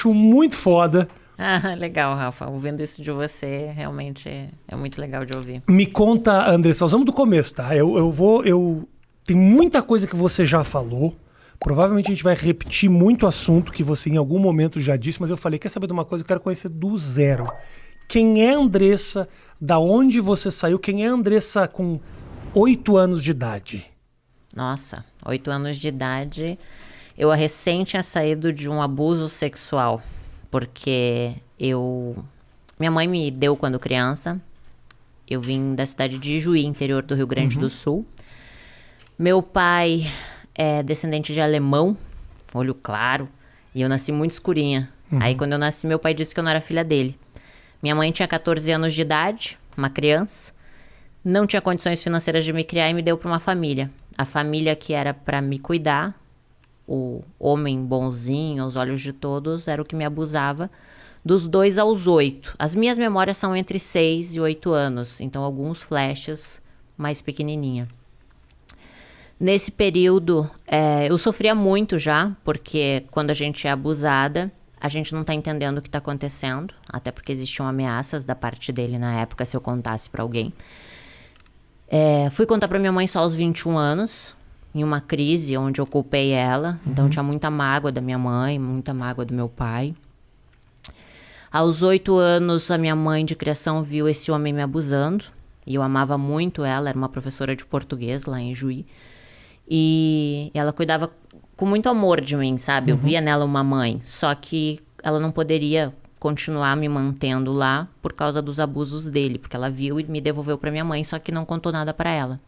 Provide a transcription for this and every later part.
acho muito foda. Ah, legal, Rafa. Ouvindo isso de você, realmente é muito legal de ouvir. Me conta, Andressa, nós vamos do começo, tá? Tem muita coisa que você já falou. Provavelmente a gente vai repetir muito assunto que você em algum momento já disse, mas eu falei, quer saber de uma coisa? Eu quero conhecer do zero. Quem é a Andressa? Da onde você saiu? Quem é a Andressa com 8 anos de idade? Nossa, 8 anos de idade, eu recém tinha saído de um abuso sexual, porque minha mãe me deu quando criança, eu vim da cidade de Ijuí, interior do Rio Grande do Sul. Meu pai é descendente de alemão, olho claro, e eu nasci muito escurinha. Aí quando eu nasci, meu pai disse que eu não era filha dele. Minha mãe tinha 14 anos de idade, uma criança, não tinha condições financeiras de me criar e me deu para uma família. A família que era para me cuidar, o homem bonzinho, aos olhos de todos, era o que me abusava, dos 2 aos 8. As minhas memórias são entre 6 e 8 anos, então alguns flashes mais pequenininha. Nesse período, eu sofria muito já, porque quando a gente é abusada, a gente não tá entendendo o que tá acontecendo, até porque existiam ameaças da parte dele na época, se eu contasse pra alguém. Fui contar pra minha mãe só aos 21 anos, em uma crise onde eu culpei ela. Então tinha muita mágoa da minha mãe, muita mágoa do meu pai. Aos 8 anos, a minha mãe de criação viu esse homem me abusando. E eu amava muito ela, era uma professora de português lá em Juí. E ela cuidava com muito amor de mim, sabe? Eu via nela uma mãe, só que ela não poderia continuar me mantendo lá por causa dos abusos dele, porque ela viu e me devolveu para minha mãe, só que não contou nada para ela.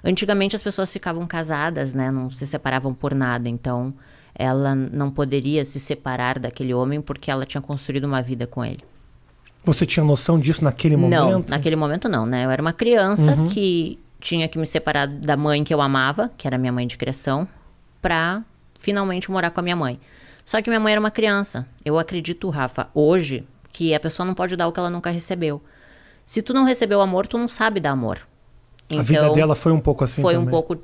Antigamente as pessoas ficavam casadas, né? Não se separavam por nada, então ela não poderia se separar daquele homem porque ela tinha construído uma vida com ele. Você tinha noção disso naquele momento? Não, naquele momento não, né? Eu era uma criança que tinha que me separar da mãe que eu amava, que era minha mãe de criação, pra finalmente morar com a minha mãe. Só que minha mãe era uma criança. Eu acredito, Rafa, hoje, que a pessoa não pode dar o que ela nunca recebeu. Se tu não recebeu amor, tu não sabe dar amor. Então, a vida dela foi um pouco assim foi também? Um pouco,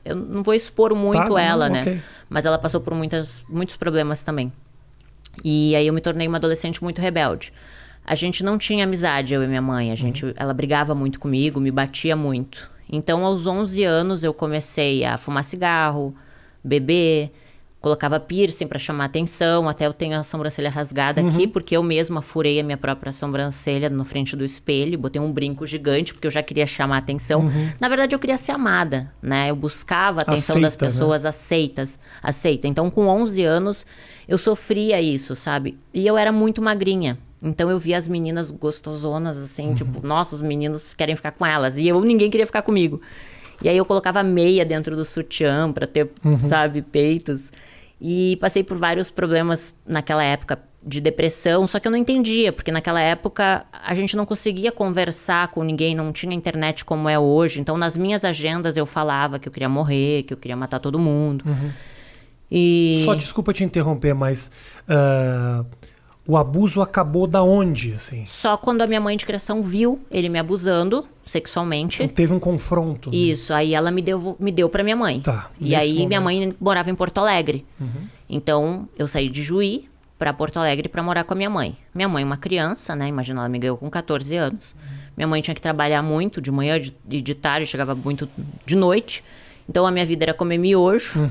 eu não vou expor muito ela, né? Okay. Mas ela passou por muitos problemas também. E aí eu me tornei uma adolescente muito rebelde. A gente não tinha amizade, eu e minha mãe. Ela brigava muito comigo, me batia muito. Então, aos 11 anos, eu comecei a fumar cigarro, beber, colocava piercing para chamar atenção. Até eu tenho a sobrancelha rasgada aqui, porque eu mesma furei a minha própria sobrancelha na frente do espelho. Botei um brinco gigante, porque eu já queria chamar atenção. Na verdade, eu queria ser amada, né? Eu buscava a atenção das pessoas, né? Aceita. Então, com 11 anos, eu sofria isso, sabe? E eu era muito magrinha. Então, eu via as meninas gostosonas, assim, tipo, nossa, os meninos querem ficar com elas. E ninguém queria ficar comigo. E aí, eu colocava meia dentro do sutiã pra ter, sabe, peitos. E passei por vários problemas naquela época de depressão, só que eu não entendia, porque naquela época a gente não conseguia conversar com ninguém, não tinha internet como é hoje. Então, nas minhas agendas, eu falava que eu queria morrer, que eu queria matar todo mundo. E... Só desculpa te interromper, mas... o abuso acabou da onde, assim? Só quando a minha mãe de criação viu ele me abusando sexualmente. Então teve um confronto. Isso, aí ela me deu pra minha mãe. Tá. E aí minha mãe morava em Porto Alegre. Então eu saí de Juí pra Porto Alegre pra morar com a minha mãe. Minha mãe é uma criança, né? Imagina, ela me ganhou com 14 anos. Minha mãe tinha que trabalhar muito, de manhã e de tarde, chegava muito de noite. Então a minha vida era comer miojo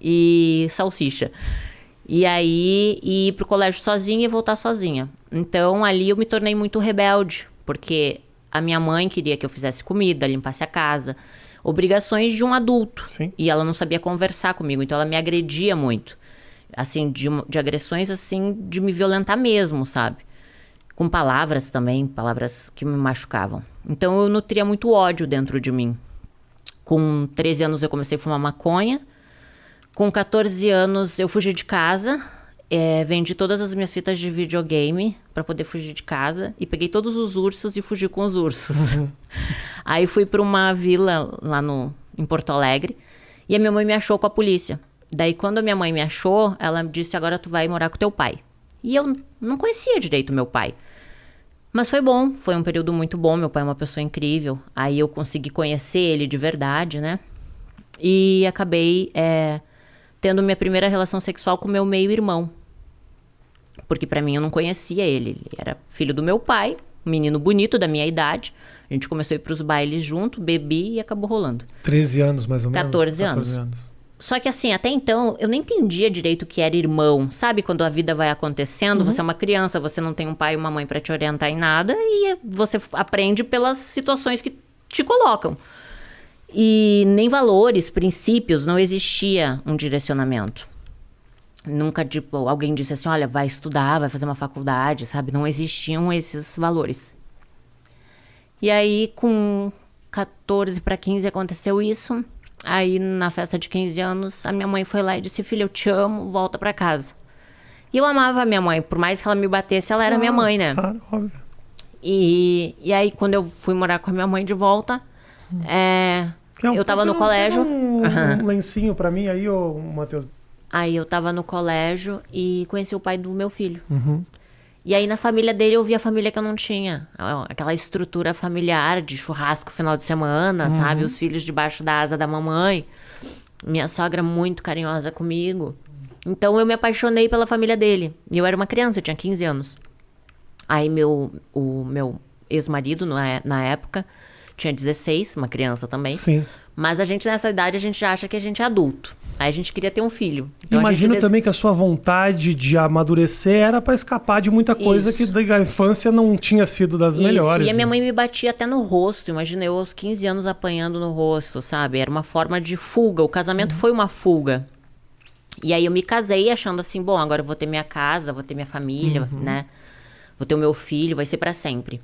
e salsicha. E aí, ir pro colégio sozinha e voltar sozinha. Então, ali eu me tornei muito rebelde. Porque a minha mãe queria que eu fizesse comida, limpasse a casa. Obrigações de um adulto. Sim. E ela não sabia conversar comigo. Então, ela me agredia muito. Assim, de agressões, assim, de me violentar mesmo, sabe? Com palavras também, palavras que me machucavam. Então, eu nutria muito ódio dentro de mim. Com 13 anos, eu comecei a fumar maconha. Com 14 anos, eu fugi de casa, vendi todas as minhas fitas de videogame para poder fugir de casa e peguei todos os ursos e fugi com os ursos. Aí fui para uma vila lá em Porto Alegre e a minha mãe me achou com a polícia. Daí, quando a minha mãe me achou, ela me disse, agora tu vai morar com teu pai. E eu não conhecia direito meu pai. Mas foi bom, foi um período muito bom, meu pai é uma pessoa incrível. Aí eu consegui conhecer ele de verdade, né? E acabei... tendo minha primeira relação sexual com meu meio-irmão. Porque pra mim eu não conhecia ele. Ele era filho do meu pai, um menino bonito da minha idade. A gente começou a ir pros bailes junto, bebi e acabou rolando. 13 anos, mais ou menos? 14 anos. Só que assim, até então, eu nem entendia direito o que era irmão. Sabe quando a vida vai acontecendo? Você é uma criança, você não tem um pai e uma mãe pra te orientar em nada. E você aprende pelas situações que te colocam. E nem valores, princípios, não existia um direcionamento. Nunca, tipo, alguém disse assim, olha, vai estudar, vai fazer uma faculdade, sabe? Não existiam esses valores. E aí, com 14 para 15 aconteceu isso. Aí, na festa de 15 anos, a minha mãe foi lá e disse, filha, eu te amo, volta pra casa. E eu amava a minha mãe, por mais que ela me batesse, ela era minha mãe, né? Claro, óbvio. E aí, quando eu fui morar com a minha mãe de volta, eu tava no colégio. Um lencinho pra mim aí, ô Matheus. Aí eu tava no colégio e conheci o pai do meu filho. E aí na família dele eu vi a família que eu não tinha. Aquela estrutura familiar de churrasco final de semana, sabe? Os filhos debaixo da asa da mamãe. Minha sogra muito carinhosa comigo. Então eu me apaixonei pela família dele. E eu era uma criança, eu tinha 15 anos. Aí o meu ex-marido, na época, tinha 16, uma criança também. Sim. Mas a gente, nessa idade, a gente acha que a gente é adulto. Aí a gente queria ter um filho. Então, imagino também que a sua vontade de amadurecer era pra escapar de muita coisa que da infância não tinha sido das melhores. E a minha mãe me batia até no rosto. Imagina eu aos 15 anos apanhando no rosto, sabe? Era uma forma de fuga. O casamento foi uma fuga. E aí eu me casei achando assim, bom, agora eu vou ter minha casa, vou ter minha família, né? Vou ter o meu filho, vai ser pra sempre.